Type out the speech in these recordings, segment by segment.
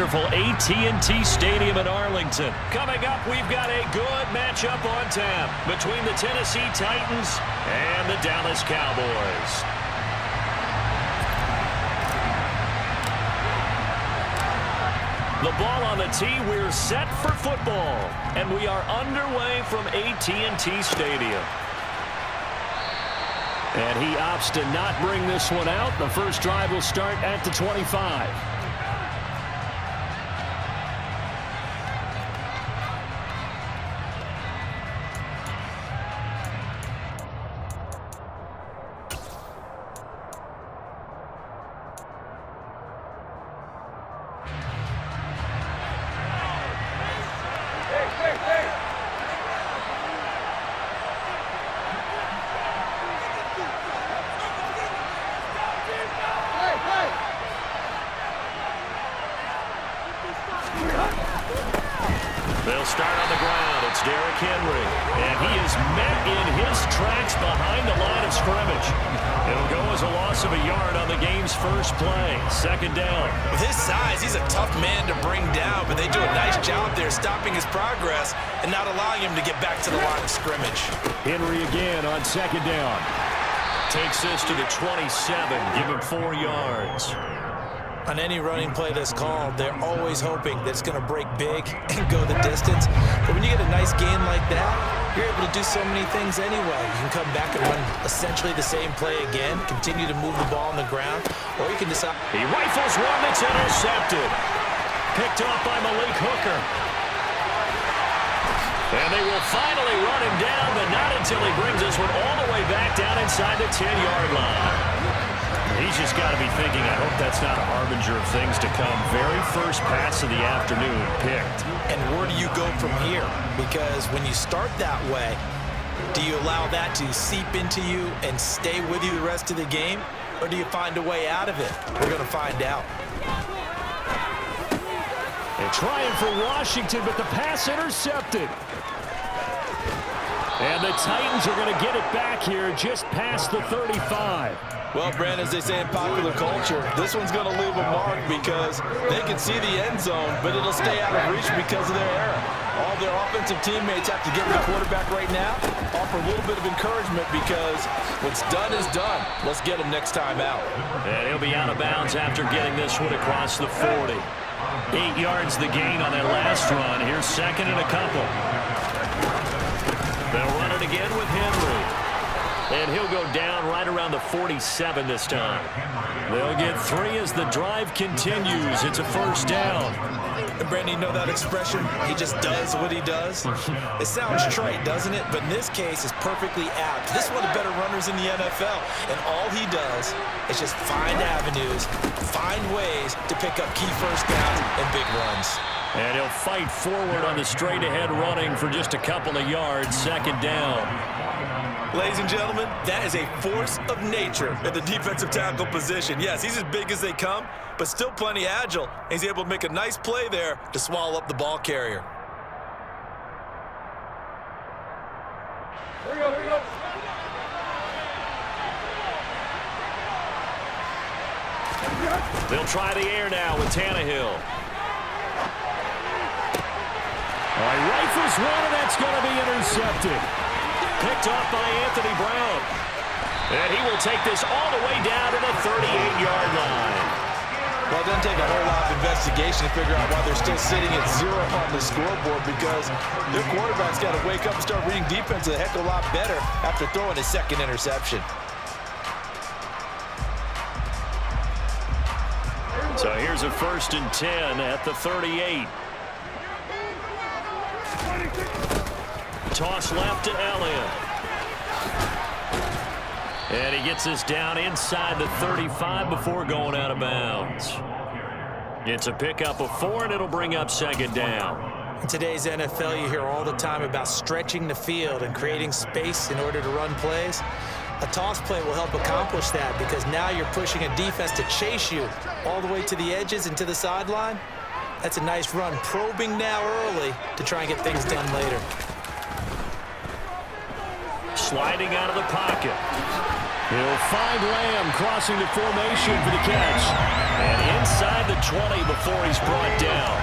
wonderful AT&T Stadium in Arlington. Coming up, we've got a good matchup on tap between the Tennessee Titans and the Dallas Cowboys. The ball on the tee, we're set for football, and we are underway from AT&T Stadium. And he opts to not bring this one out. The first drive will start at the 25. They'll start on the ground. It's Derrick Henry. And he is met in his tracks behind the line of scrimmage. It'll go as a loss of a yard on the game's first play. Second down. With his size, he's a tough man to bring down, but they do a nice job there stopping his progress and not allowing him to get back to the line of scrimmage. Henry again on second down. Takes this to the 27. Give him 4 yards. On any running play that's called, they're always hoping that it's going to break big and go the distance. But when you get a nice gain like that, you're able to do so many things anyway. You can come back and run essentially the same play again, continue to move the ball on the ground, or you can decide. He rifles one that's intercepted. Picked off by Malik Hooker. And they will finally run him down, but not until he brings this one all the way back down inside the 10-yard line. He's just got to be thinking, I hope that's not a harbinger of things to come. Very first pass of the afternoon picked. And where do you go from here? Because when you start that way, do you allow that to seep into you and stay with you the rest of the game? Or do you find a way out of it? We're going to find out. They're trying for Washington, but the pass intercepted. And the Titans are going to get it back here just past the 35. Well, Brandon, as they say in popular culture, this one's going to leave a mark because they can see the end zone, but it'll stay out of reach because of their error. All their offensive teammates have to get to the quarterback right now, offer a little bit of encouragement because what's done is done. Let's get him next time out. And he'll be out of bounds after getting this one across the 40. 8 yards the gain on that last run. Here's second and a couple. They'll run it again with Henry. And he'll go down right around the 47 this time. They'll get 3 as the drive continues. It's a first down. And Brandon, you know that expression? He just does what he does. It sounds trite, doesn't it? But in this case, it's perfectly apt. This is one of the better runners in the NFL. And all he does is just find avenues, find ways to pick up key first downs and big runs. And he'll fight forward on the straight-ahead running for just a couple of yards. Second down. Ladies and gentlemen, that is a force of nature at the defensive tackle position. Yes, he's as big as they come, but still plenty agile. He's able to make a nice play there to swallow up the ball carrier. Here we go, here we go. They'll try the air now with Tannehill. All right, rifles one, and that's going to be intercepted. Picked off by Anthony Brown. And he will take this all the way down to the 38-yard line. Well, it doesn't take a whole lot of investigation to figure out why they're still sitting at 0 on the scoreboard because their quarterback's got to wake up and start reading defense a heck of a lot better after throwing his second interception. So here's a 1st and 10 at the 38. Toss left to Elliott. And he gets this down inside the 35 before going out of bounds. It's a pickup of 4, and it'll bring up second down. In today's NFL, you hear all the time about stretching the field and creating space in order to run plays. A toss play will help accomplish that because now you're pushing a defense to chase you all the way to the edges and to the sideline. That's a nice run, probing now early to try and get things done later. Sliding out of the pocket. He'll find Lamb crossing the formation for the catch. And inside the 20 before he's brought down.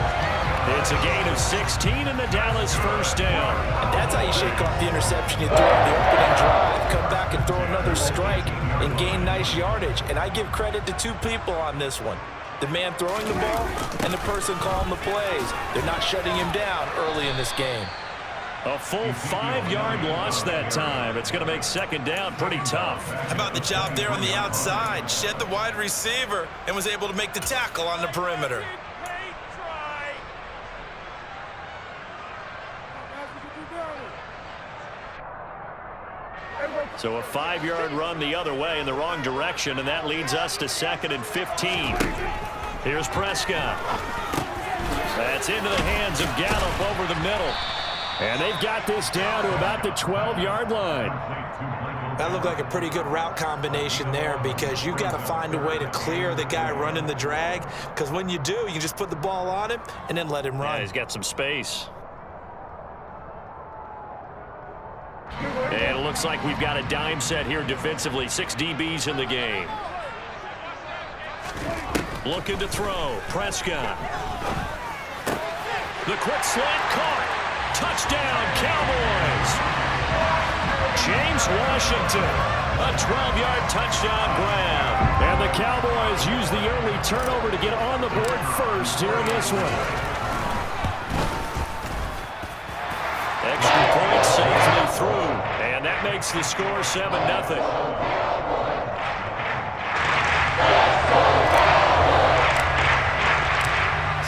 It's a gain of 16 and the Dallas first down. And that's how you shake off the interception you threw on the opening drive. Come back and throw another strike and gain nice yardage. And I give credit to two people on this one. The man throwing the ball and the person calling the plays. They're not shutting him down early in this game. A full 5-yard loss that time. It's going to make second down pretty tough. How about the job there on the outside? Shed the wide receiver and was able to make the tackle on the perimeter. So a 5-yard run the other way in the wrong direction, and that leads us to 2nd and 15. Here's Prescott. That's into the hands of Gallup over the middle. And they've got this down to about the 12-yard line. That looked like a pretty good route combination there because you've got to find a way to clear the guy running the drag, because when you do, you can just put the ball on him and then let him run. Yeah, he's got some space. And it looks like we've got a dime set here defensively. 6 DBs in the game. Looking to throw. Prescott. The quick slant caught. Touchdown, Cowboys. James Washington. A 12-yard touchdown grab. And the Cowboys use the early turnover to get on the board first here in this one. Extra point safely through, and that makes the score 7-0.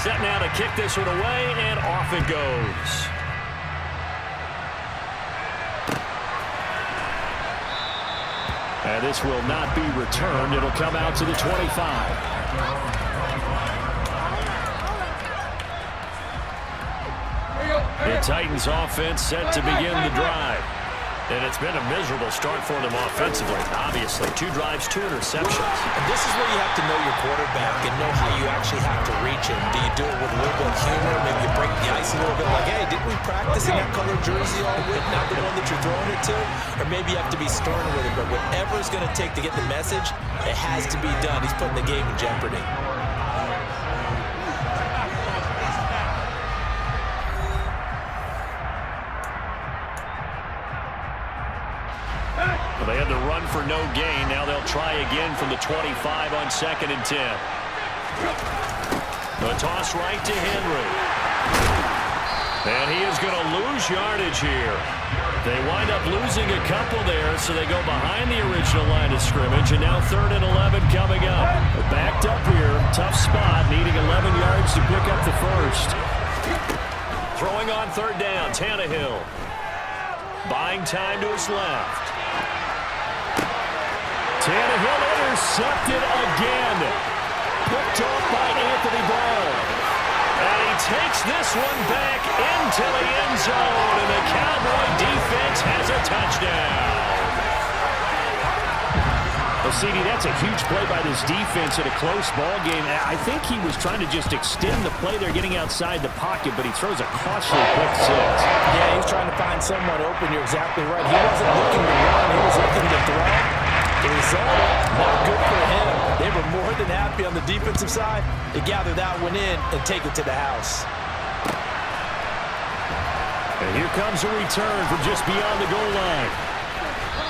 Set now to kick this one away, and off it goes. And this will not be returned. It'll come out to the 25. The Titans offense set to begin the drive. And it's been a miserable start for them offensively. Obviously, 2 drives, 2 interceptions. And this is where you have to know your quarterback and know how you actually have to reach him. Do you do it with a little bit of humor? Maybe you break the ice a little bit like, hey, didn't we practice in that colored jersey all week, not the one that you're throwing it to? Or maybe you have to be stern with it. But whatever it's going to take to get the message, it has to be done. He's putting the game in jeopardy. They had the run for no gain. Now they'll try again from the 25 on 2nd and 10. The toss right to Henry. And he is going to lose yardage here. They wind up losing a couple there, so they go behind the original line of scrimmage. And now 3rd and 11 coming up. They're backed up here. Tough spot, needing 11 yards to pick up the first. Throwing on 3rd down, Tannehill. Buying time to his left. Tannehill intercepted again. Picked off by Anthony Brown. And he takes this one back into the end zone. And the Cowboy defense has a touchdown. Well, CD, that's a huge play by this defense in a close ball game. I think he was trying to just extend the play there, getting outside the pocket, but he throws a costly pick 6. Yeah, he was trying to find someone open. You're exactly right. He wasn't looking to run. He was looking to throw. The result, not good for him. They were more than happy on the defensive side to gather that one in and take it to the house. And here comes a return from just beyond the goal line.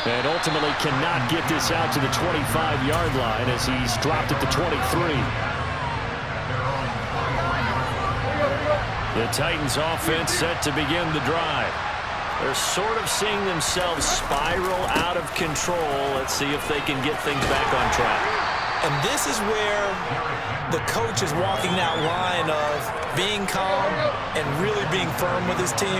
And ultimately cannot get this out to the 25-yard line as he's dropped at the 23. The Titans offense set to begin the drive. They're sort of seeing themselves spiral out of control. Let's see if they can get things back on track. And this is where the coach is walking that line of being calm and really being firm with his team.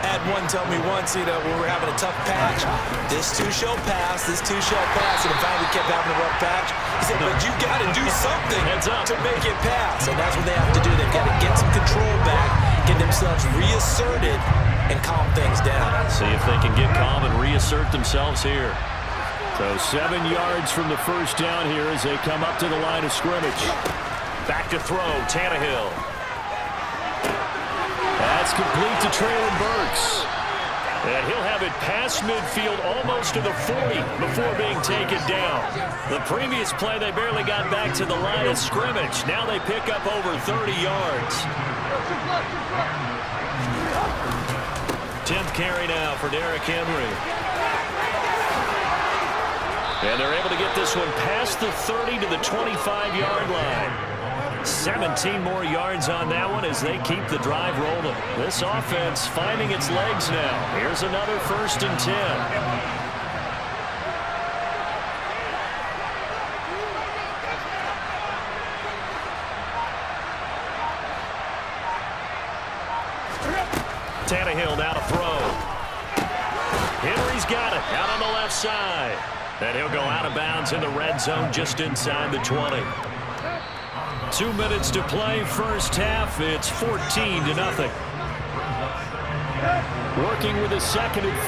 I had one tell me once, when we were having a tough patch, this too shall pass, this too shall pass, and in fact we kept having a rough patch. He said, but you got to do something to make it pass, and that's what they have to do. They've got to get some control back, get themselves reasserted, and calm things down. See if they can get calm and reassert themselves here. So 7 yards from the first down here as they come up to the line of scrimmage. Back to throw, Tannehill. That's complete to Traylon Burks. And he'll have it past midfield almost to the 40 before being taken down. The previous play, they barely got back to the line of scrimmage. Now they pick up over 30 yards. 10th carry now for Derrick Henry. And they're able to get this one past the 30 to the 25-yard line. 17 more yards on that one as they keep the drive rolling. This offense finding its legs now. Here's another 1st and 10. Tannehill now to throw. Henry's got it out on the left side. And he'll go out of bounds in the red zone just inside the 20. 2 minutes to play, first half. It's 14-0. Working with a 2nd and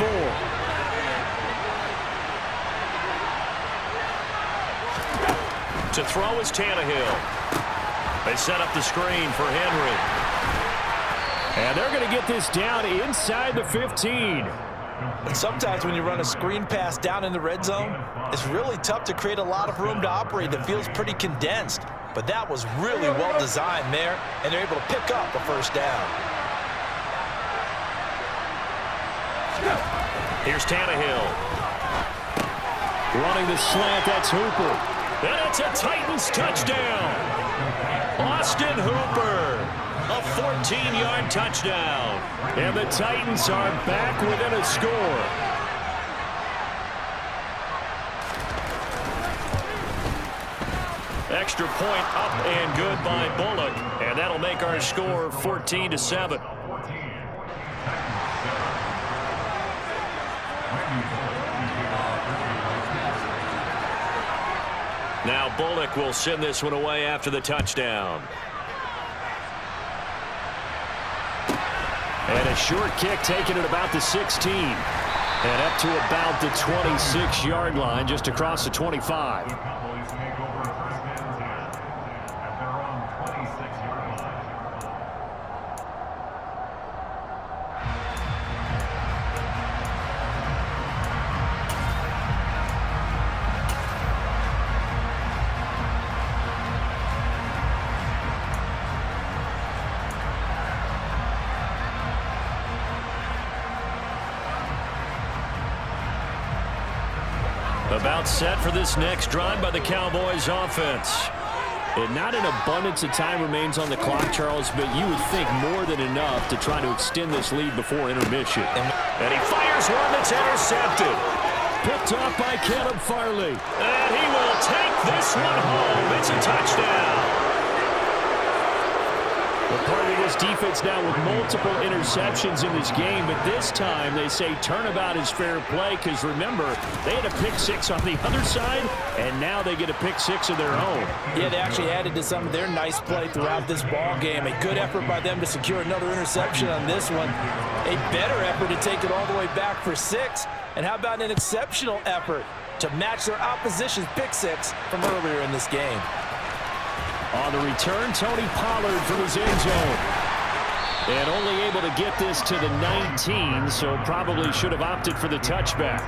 4. To throw is Tannehill. They set up the screen for Henry. And they're going to get this down inside the 15. And sometimes when you run a screen pass down in the red zone, it's really tough to create a lot of room to operate. The field's pretty condensed. But that was really well designed there, and they're able to pick up a 1st down. Here's Tannehill. Running the slant, that's Hooper. And it's a Titans touchdown. Austin Hooper, a 14-yard touchdown. And the Titans are back within a score. Extra point up and good by Bullock. And that'll make our score 14-7. Now Bullock will send this one away after the touchdown. And a short kick taken at about the 16. And up to about the 26-yard line, just across the 25. About set for this next drive by the Cowboys offense. And not an abundance of time remains on the clock, Charles, but you would think more than enough to try to extend this lead before intermission. And he fires one that's intercepted. Picked off by Caleb Farley. And he will take this one home. It's a touchdown. Well, part of this defense now with multiple interceptions in this game, but this time they say turnabout is fair play because, remember, they had a pick 6 on the other side, and now they get a pick 6 of their own. Yeah, they actually added to some of their nice play throughout this ball game. A good effort by them to secure another interception on this one. A better effort to take it all the way back for 6. And how about an exceptional effort to match their opposition's pick 6 from earlier in this game. On the return, Tony Pollard from his end zone. And only able to get this to the 19, so probably should have opted for the touchback.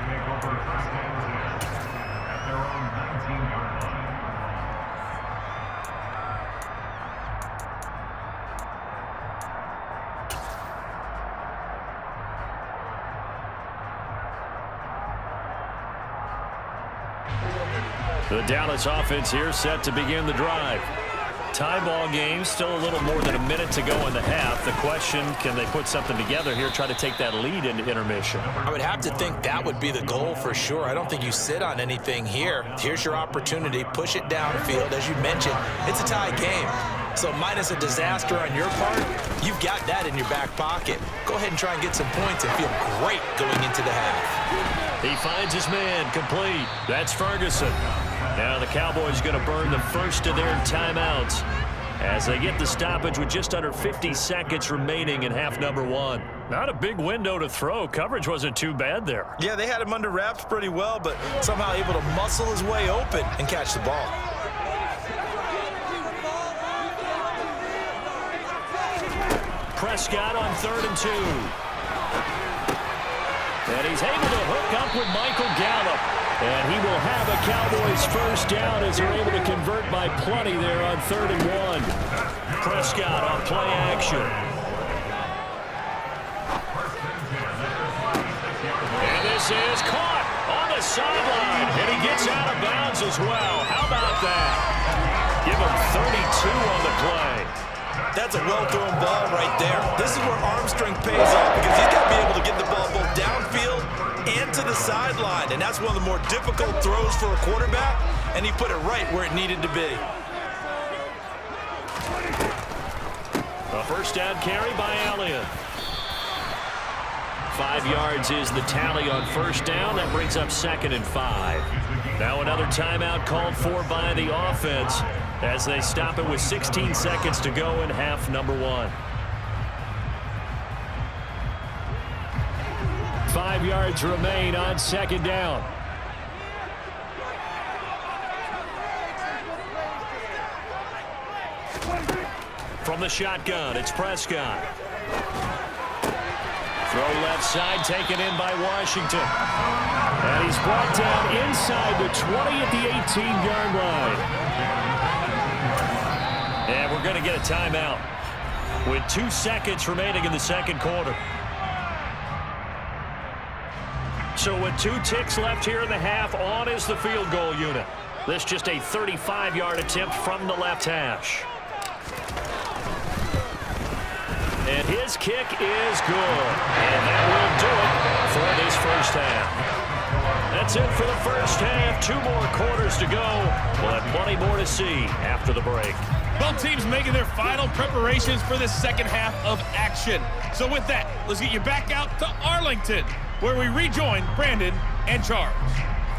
The Dallas offense here set to begin the drive. Tie ball game, still a little more than a minute to go in the half. The question, can they put something together here, try to take that lead into intermission? I would have to think that would be the goal for sure. I don't think you sit on anything here. Here's your opportunity. Push it downfield. As you mentioned, it's a tie game. So minus a disaster on your part, you've got that in your back pocket. Go ahead and try and get some points and feel great going into the half. He finds his man complete. That's Ferguson. Now the Cowboys going to burn the first of their timeouts as they get the stoppage with just under 50 seconds remaining in half number 1. Not a big window to throw. Coverage wasn't too bad there. Yeah, they had him under wraps pretty well, but somehow able to muscle his way open and catch the ball. Prescott on 3rd and 2. And he's able to hook up with Michael Gallup. And he will have a Cowboys first down as they're able to convert by plenty there on 3rd and 1. Prescott on play action. And this is caught on the sideline. And he gets out of bounds as well. How about that? Give him 32 on the play. That's a well-thrown ball right there. This is where arm strength pays off because he's got to be able to get the ball both downfield and to the sideline. And that's one of the more difficult throws for a quarterback. And he put it right where it needed to be. A first down carry by Elliott. 5 yards is the tally on first down. That brings up 2nd and 5. Now another timeout called for by the offense as they stop it with 16 seconds to go in half number 1. 5 yards remain on 2nd down. From the shotgun, it's Prescott. Throw left side, taken in by Washington. And he's brought down inside the 20 at the 18-yard line. And we're going to get a timeout with 2 seconds remaining in the second quarter. So with 2 ticks left here in the half, on is the field goal unit. This just a 35-yard attempt from the left hash. And his kick is good. And that will do it for this first half. That's it for the first half. 2 more quarters to go. We'll have plenty more to see after the break. Both teams making their final preparations for the second half of action. So with that, let's get you back out to Arlington, where we rejoin Brandon and Charles.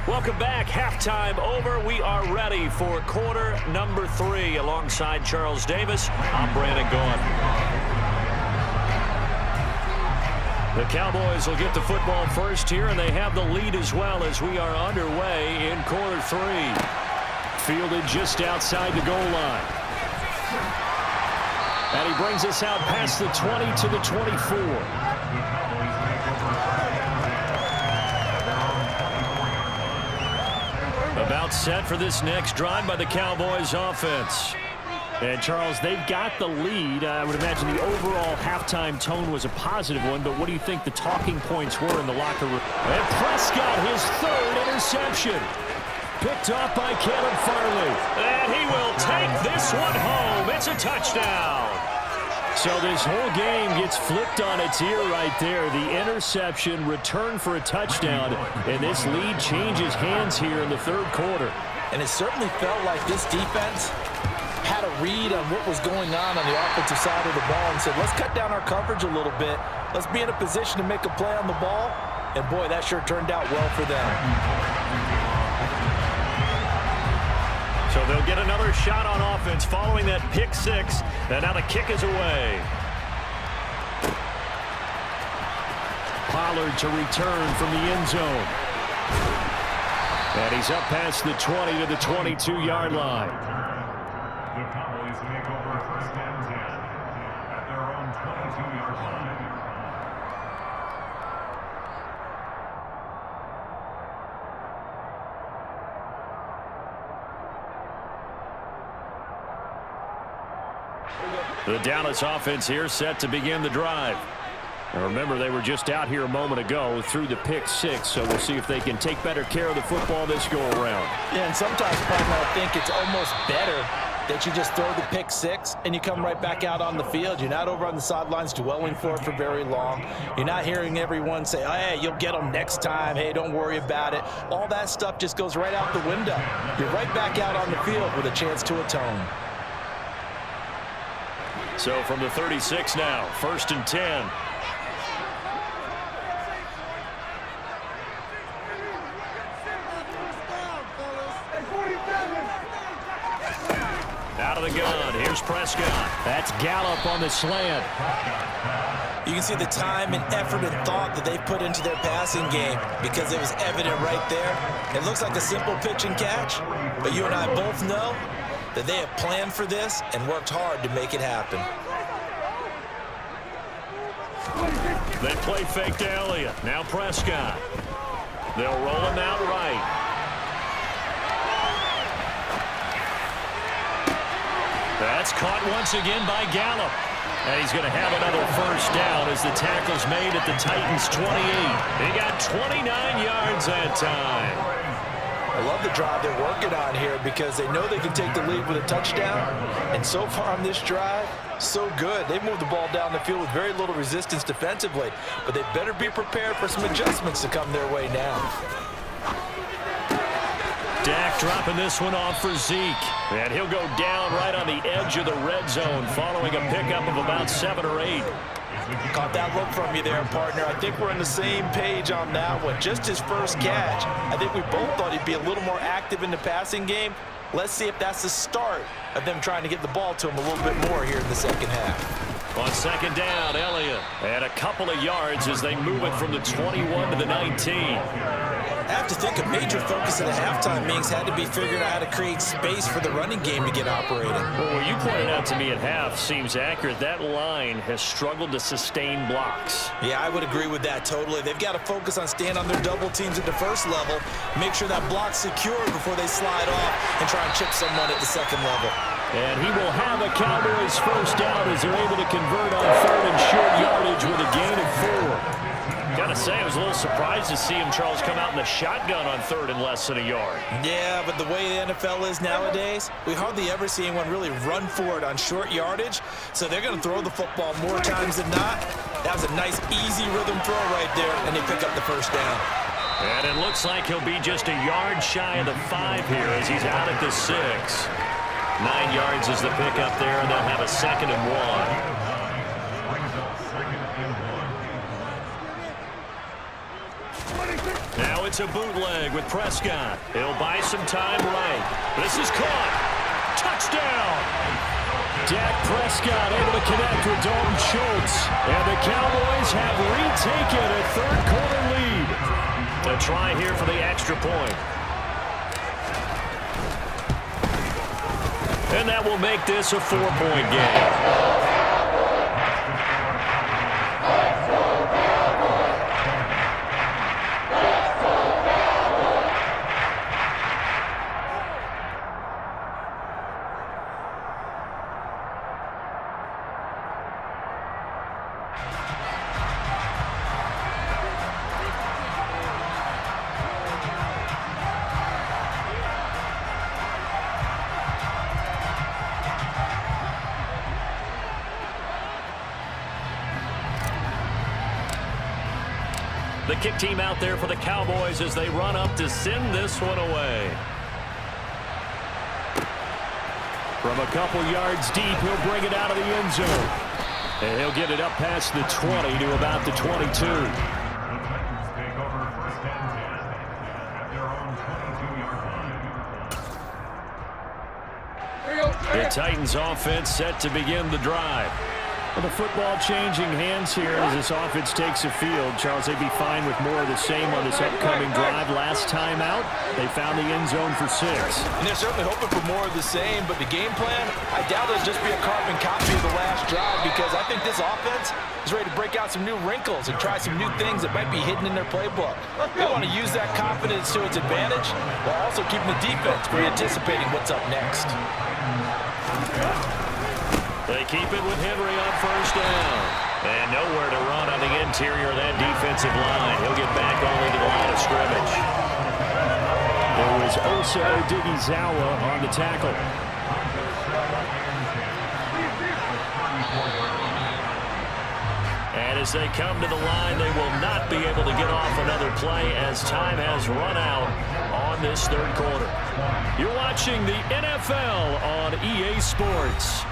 Welcome back. Halftime over. We are ready for quarter number 3. Alongside Charles Davis, I'm Brandon Gaughan. The Cowboys will get the football first here, and they have the lead as well as we are underway in quarter 3. Fielded just outside the goal line. And he brings us out past the 20 to the 24. About set for this next drive by the Cowboys offense. And, Charles, they've got the lead. I would imagine the overall halftime tone was a positive one, but what do you think the talking points were in the locker room? And Prescott, his 3rd interception. Picked off by Caleb Farley. And he will take this one home. It's a touchdown. So this whole game gets flipped on its ear right there. The interception, return for a touchdown, and this lead changes hands here in the 3rd quarter. And it certainly felt like this defense had a read on what was going on the offensive side of the ball and said, let's cut down our coverage a little bit. Let's be in a position to make a play on the ball. And, boy, that sure turned out well for them. So they'll get another shot on offense following that pick 6. And now the kick is away. Pollard to return from the end zone. And he's up past the 20 to the 22-yard line. The Cowboys make over 1st and 10 at their own 22-yard line. The Dallas offense here set to begin the drive. Now remember, they were just out here a moment ago through the pick 6, so we'll see if they can take better care of the football this go-around. Yeah, and sometimes, partner, I think it's almost better that you just throw the pick 6 and you come right back out on the field. You're not over on the sidelines dwelling for it for very long. You're not hearing everyone say, oh, hey, you'll get them next time. Hey, don't worry about it. All that stuff just goes right out the window. You're right back out on the field with a chance to atone. So from the 36 now, 1st and 10. Out of the gun, here's Prescott. That's Gallup on the slant. You can see the time and effort and thought that they put into their passing game because it was evident right there. It looks like a simple pitch and catch, but you and I both know that they have planned for this and worked hard to make it happen. Then play fake to Elliott. Now Prescott. They'll roll him out right. That's caught once again by Gallup. And he's going to have another first down as the tackle's made at the Titans' 28. He got 29 yards that time. I love the drive they're working on here because they know they can take the lead with a touchdown. And so far on this drive, so good. They've moved the ball down the field with very little resistance defensively. But they better be prepared for some adjustments to come their way now. Dak dropping this one off for Zeke. And he'll go down right on the edge of the red zone following a pickup of about 7 or 8. Caught that look from you there, partner. I think we're on the same page on that one. Just his first catch. I think we both thought he'd be a little more active in the passing game. Let's see if that's the start of them trying to get the ball to him a little bit more here in the second half. On second down, Elliott. And a couple of yards as they move it from the 21 to the 19. I have to think a major focus of the halftime meetings had to be figuring out how to create space for the running game to get operating. Well, what you pointed out to me at half seems accurate. That line has struggled to sustain blocks. Yeah, I would agree with that totally. They've got to focus on staying on their double teams at the first level, make sure that block's secure before they slide off and try and chip someone at the second level. And he will have a Cowboys first down as they're able to convert on third and short yardage with a gain of 4. Gotta say, I was a little surprised to see him, Charles, come out in the shotgun on third and less than a yard. Yeah, but the way the NFL is nowadays, we hardly ever see anyone really run for it on short yardage. So they're going to throw the football more times than not. That was a nice, easy rhythm throw right there, and they pick up the first down. And it looks like he'll be just a yard shy of the 5 here as he's out at the 6. 9 yards is the pickup there, and they'll have a 2nd and 1. Now it's a bootleg with Prescott. He'll buy some time right. This is caught. Touchdown! Dak Prescott able to connect with Dalton Schultz. And the Cowboys have retaken a third-quarter lead. A try here for the extra point. And that will make this a 4-point game. The kick team out there for the Cowboys as they run up to send this one away. From a couple yards deep, he'll bring it out of the end zone. And he'll get it up past the 20 to about the 22. The Titans take over first and 10 at their own 22-yard line. The Titans offense set to begin the drive. Well, the football changing hands here as this offense takes the field. Charles, they'd be fine with more of the same on this upcoming drive. Last time out, they found the end zone for 6. And they're certainly hoping for more of the same, but the game plan, I doubt it'll just be a carbon copy of the last drive because I think this offense is ready to break out some new wrinkles and try some new things that might be hidden in their playbook. They want to use that confidence to its advantage while also keeping the defense pre-anticipating what's up next. They keep it with Henry on first down. And nowhere to run on the interior of that defensive line. He'll get back only to the line of scrimmage. It was Osa Odighizuwa on the tackle. And as they come to the line, they will not be able to get off another play as time has run out on this third quarter. You're watching the NFL on EA Sports.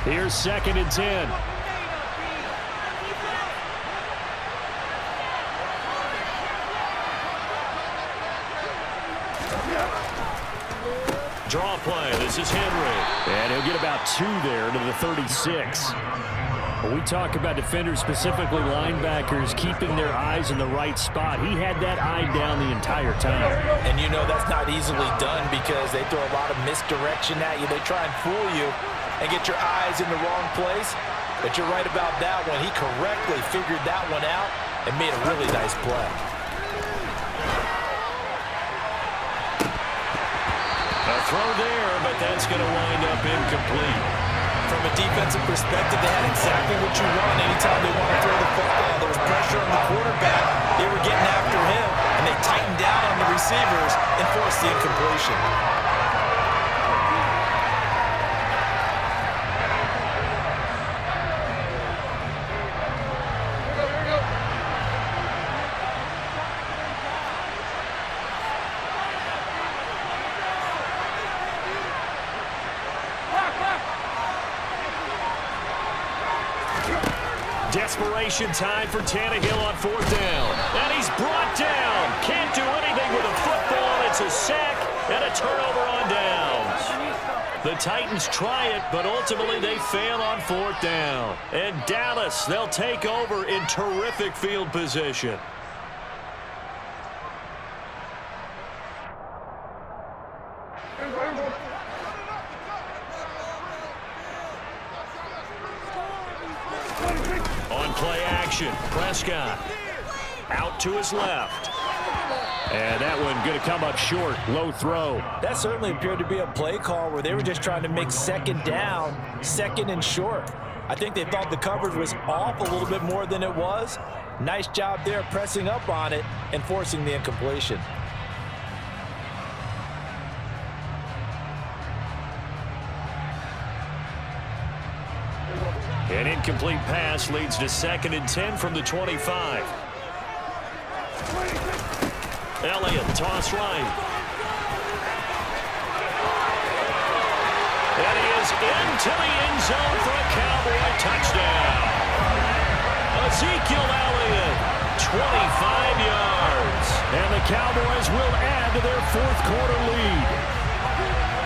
Here's 2nd and 10. Draw play. This is Henry. And he'll get about 2 there to the 36. When we talk about defenders, specifically linebackers, keeping their eyes in the right spot, he had that eye down the entire time. And you know that's not easily done because they throw a lot of misdirection at you. They try and fool you and get your eyes in the wrong place. But you're right about that one. He correctly figured that one out and made a really nice play. A throw there, but that's going to wind up incomplete. From a defensive perspective, they had exactly what you want anytime they want to throw the football. There was pressure on the quarterback. They were getting after him, and they tightened down on the receivers and forced the incompletion. Desperation time for Tannehill on 4th down. And he's brought down. Can't do anything with a football. It's a sack and a turnover on downs. The Titans try it, but ultimately they fail on 4th down. And Dallas, they'll take over in terrific field position. Play action. Prescott out to his left. And that one going to come up short. Low throw. That certainly appeared to be a play call where they were just trying to make second down, second and short. I think they thought the coverage was off a little bit more than it was. Nice job there pressing up on it and forcing the incompletion. An incomplete pass leads to 2nd and 10 from the 25. Elliott, toss right. And he is into the end zone for a Cowboy touchdown. Ezekiel Elliott, 25 yards. And the Cowboys will add to their 4th quarter lead.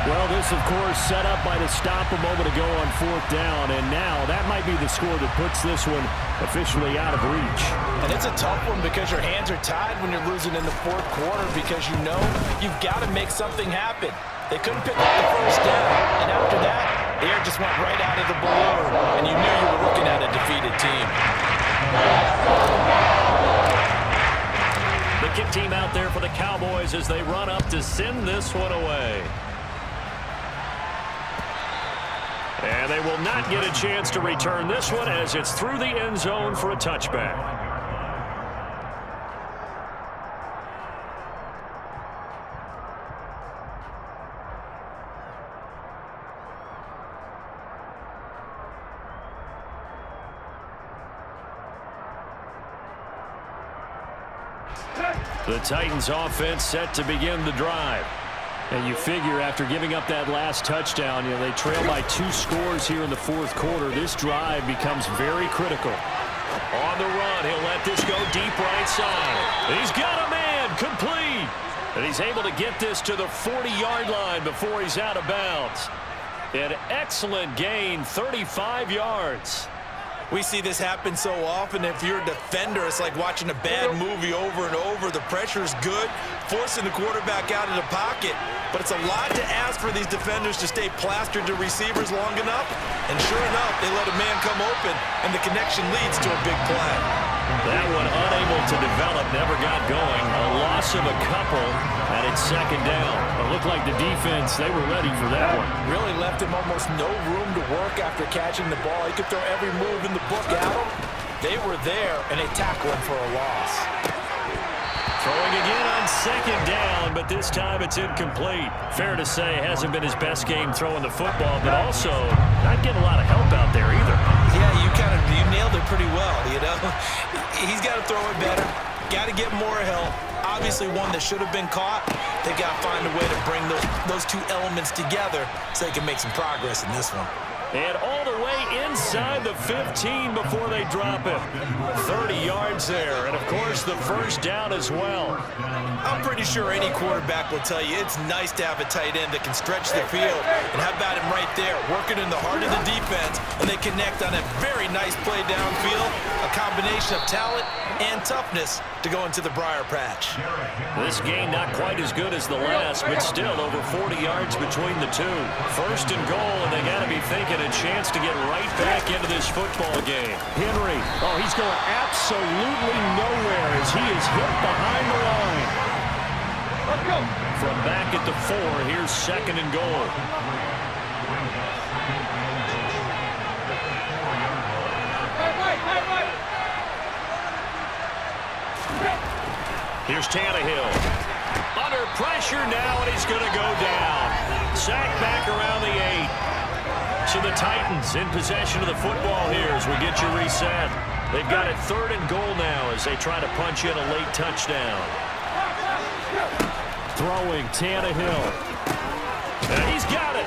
Well, this, of course, set up by the stop a moment ago on 4th down, and now that might be the score that puts this one officially out of reach. And it's a tough one because your hands are tied when you're losing in the 4th quarter because you know you've got to make something happen. They couldn't pick up the 1st down, and after that, the air just went right out of the balloon, and you knew you were looking at a defeated team. The kick team out there for the Cowboys as they run up to send this one away. And they will not get a chance to return this one as it's through the end zone for a touchback. The Titans offense set to begin the drive. And you figure after giving up that last touchdown, they trail by 2 scores here in the 4th quarter. This drive becomes very critical. On the run, he'll let this go deep right side. He's got a man, complete. And he's able to get this to the 40-yard line before he's out of bounds. An excellent gain, 35 yards. We see this happen so often. If you're a defender, it's like watching a bad movie over and over. The pressure is good, forcing the quarterback out of the pocket. But it's a lot to ask for these defenders to stay plastered to receivers long enough. And sure enough, they let a man come open, and the connection leads to a big play. That one unable to develop, never got going. A loss of a couple, and it's 2nd down. It looked like the defense, they were ready for that one. Really left him almost no room to work after catching the ball. He could throw every move in the book at him. They were there, and they tackled him for a loss. Throwing again on 2nd down, but this time it's incomplete. Fair to say, hasn't been his best game throwing the football, but also not getting a lot of help out there either. Yeah, you nailed it pretty well, He's got to throw it better, got to get more help. Obviously one that should have been caught. They got to find a way to bring those 2 elements together so they can make some progress in this one. And all the way inside the 15 before they drop it. 30 yards there, and of course the first down as well. I'm pretty sure any quarterback will tell you it's nice to have a tight end that can stretch the field. And how about him right there, working in the heart of the defense, and they connect on a very nice play downfield, a combination of talent and toughness to go into the briar patch. This game not quite as good as the last, but still over 40 yards between the two. First and goal, and they got to be thinking a chance to get right back into this football game. Henry, oh, he's going absolutely nowhere as he is hit behind the line. Let's go. From back at the 4, here's second and goal. Here's Tannehill. Under pressure now, and he's going to go down. Sacked back around the 8. So the Titans in possession of the football here as we get you reset. They've got it third and goal now as they try to punch in a late touchdown. Throwing Tannehill. And he's got it.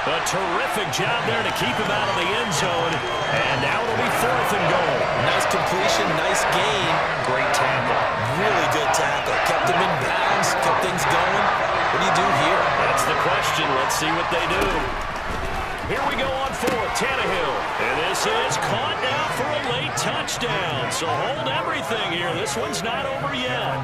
A terrific job there to keep him out of the end zone. And now it'll be fourth and goal. Nice completion, nice gain. Great tackle. Really good tackle. Kept him in bounds, kept things going. What do you do here? That's the question. Let's see what they do. Here we go on fourth. Tannehill. And this is caught now for a late touchdown. So hold everything here. This one's not over yet.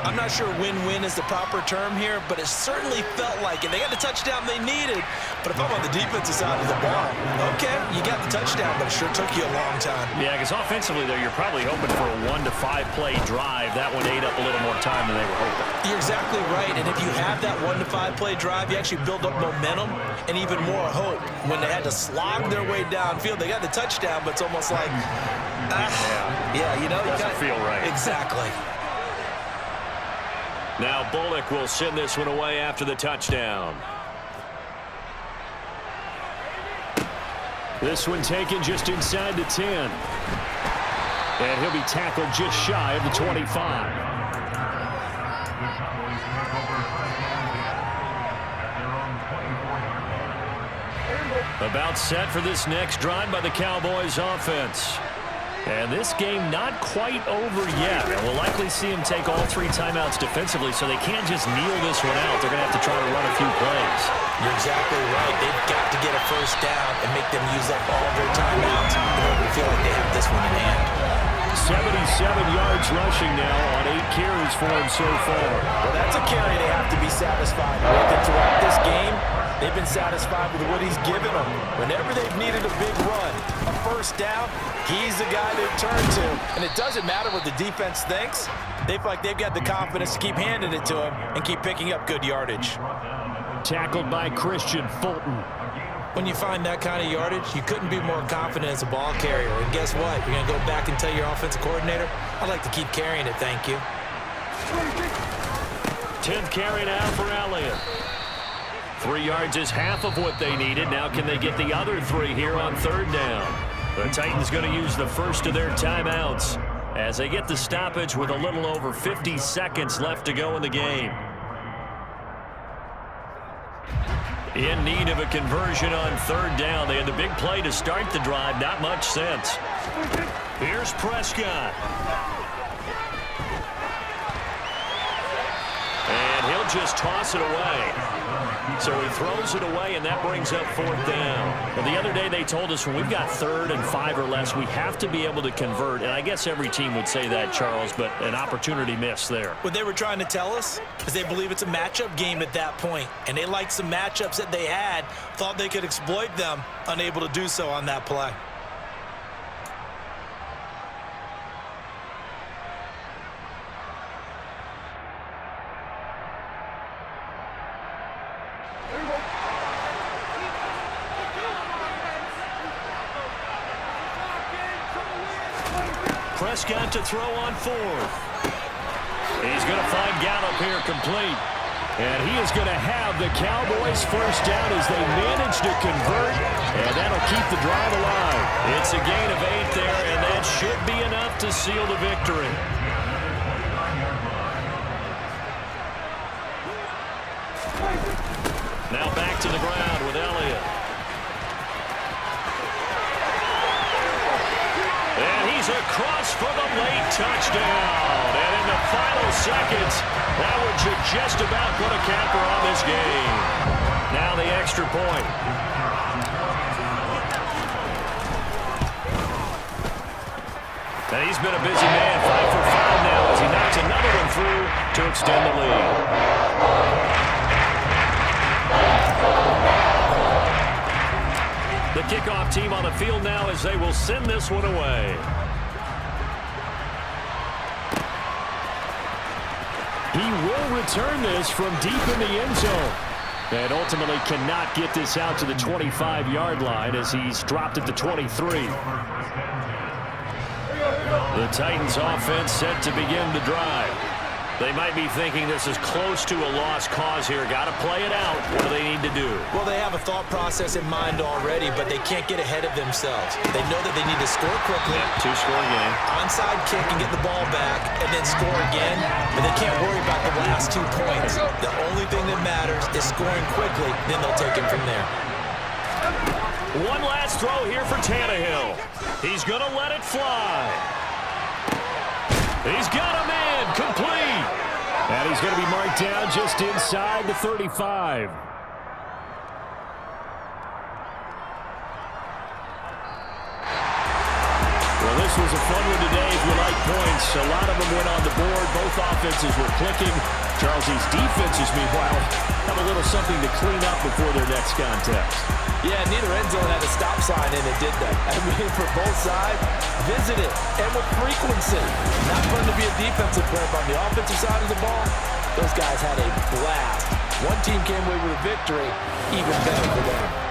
I'm not sure win-win is the proper term here, but it certainly felt like it. They got the touchdown they needed, but if I'm on the defensive side of the ball, okay, you got the touchdown, but it sure took you a long time. Yeah, because offensively, though, you're probably hoping for a 1 to 5 play drive. That one ate up a little more time than they were hoping. You're exactly right, and if you have that 1 to 5 play drive, you actually build up momentum and even more hope. When they had to slog their way downfield, they got the touchdown, but it's almost like, yeah, you know. Doesn't feel right. Exactly. Now Bullock will send this one away after the touchdown. This one taken just inside the 10. And he'll be tackled just shy of the 25. About set for this next drive by the Cowboys offense. And this game not quite over yet. And we'll likely see him take all 3 timeouts defensively, so they can't just kneel this one out. They're going to have to try to run a few plays. You're exactly right. They've got to get a first down and make them use up all their timeouts in order to feel like they have this one in hand. 77 yards rushing now on 8 carries for him so far. Well, that's a carry they have to be satisfied with. And throughout this game, they've been satisfied with what he's given them. Whenever they've needed a big run, a first down, he's the guy they've turned to. And it doesn't matter what the defense thinks. They feel like they've got the confidence to keep handing it to him and keep picking up good yardage. Tackled by Christian Fulton. When you find that kind of yardage, you couldn't be more confident as a ball carrier. And guess what? You're going to go back and tell your offensive coordinator, I'd like to keep carrying it, thank you. 10th carry now for Elliott. 3 yards is half of what they needed. Now can they get the other 3 here on third down? The Titans going to use the first of their timeouts as they get the stoppage with a little over 50 seconds left to go in the game. In need of a conversion on third down. They had the big play to start the drive. Not much sense. Here's Prescott. And he'll just toss it away. So he throws it away, and that brings up fourth down. Well, the other day they told us when we've got 3rd and 5 or less, we have to be able to convert. And I guess every team would say that, Charles, but an opportunity missed there. What they were trying to tell us is they believe it's a matchup game at that point. And they liked some matchups that they had, thought they could exploit them, unable to do so on that play. Prescott to throw on 4th. He's going to find Gallup here complete. And he is going to have the Cowboys first down as they manage to convert. And that'll keep the drive alive. It's a gain of 8 there, and that should be enough to seal the victory. Now back to the ground with Elliott. touchdown. And in the final seconds, that one should just about put a capper on this game. Now the extra point. And he's been a busy man, 5 for 5 now as he knocks another one through to extend the lead. The kickoff team on the field now as they will send this one away. He will return this from deep in the end zone. And ultimately cannot get this out to the 25-yard line as he's dropped at the 23. The Titans offense set to begin the drive. They might be thinking this is close to a lost cause here. Got to play it out. What do they need to do? Well, they have a thought process in mind already, but they can't get ahead of themselves. They know that they need to score quickly. Two-score game. Onside kick and get the ball back, and then score again. But they can't worry about the last 2 points. The only thing that matters is scoring quickly. Then they'll take it from there. One last throw here for Tannehill. He's going to let it fly. He's got a man complete. And he's going to be marked down just inside the 35. Well, this was a fun one today if you like points. A lot of them went on the board. Both offenses were clicking. Charles's defenses, meanwhile, have a little something to clean up before their next contest. Yeah, neither end zone had a stop sign and it did that. I mean, for both sides, visit it, and with frequency. Not fun to be a defensive player, but on the offensive side of the ball, those guys had a blast. One team came away with a victory, even better for them.